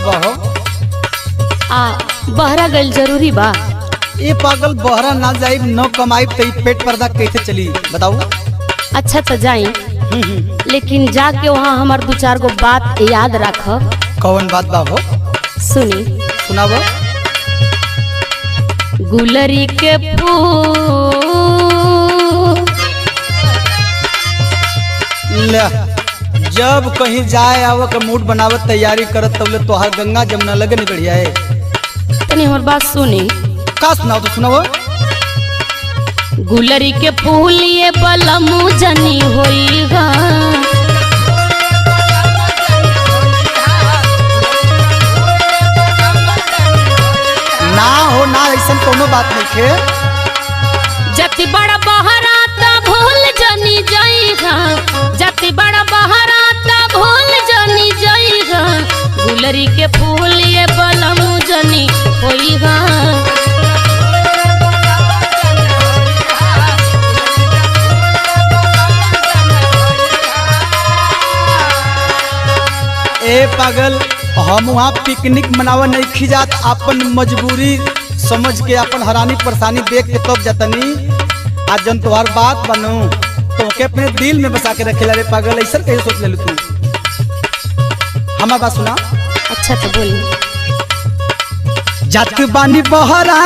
बा हो? बहरा गइल जरूरी बा। ये पागल बहरा ना जाई न कमाई तो पेट पर्दा कैसे चली बताओ। अच्छा तो जाई, लेकिन जाके वहाँ हमार 2-4 गो बात याद रख। कौन बात बा हो? सुनी सुनाओ। गुलरी के फूल ले, जब कहीं जाए आव का मूड बनावत तैयारी करत तब ले तोहार गंगा जमुना लगे नहीं बढ़िया है। तनी हमार बात सुनी। का सुनाओ तो सुनाओ। गुलरी के फूल ये बलमु जनी होइगा, ना हो ना ऐसा कोनो बात नहीं थे। जति बड़ा बहराता भूल जनी जाइगा, जति बड़ा बहराता भूल जनी जाइगा। गुलरी के फूल ये बलमु जनी होइगा। ए पागल, हम वहाँ पिकनिक मनावा नहीं खिजात, अपन मजबूरी समझ के अपन हरानी परेशानी देख के तब जतनी। आज जन तोहार बात बनू तो के अपने दिल में बसा के रखेला रे पागल। ऐसा कैसे सोच ले तू? हमार बात सुना। अच्छा तो बोली। जात बानी बहरा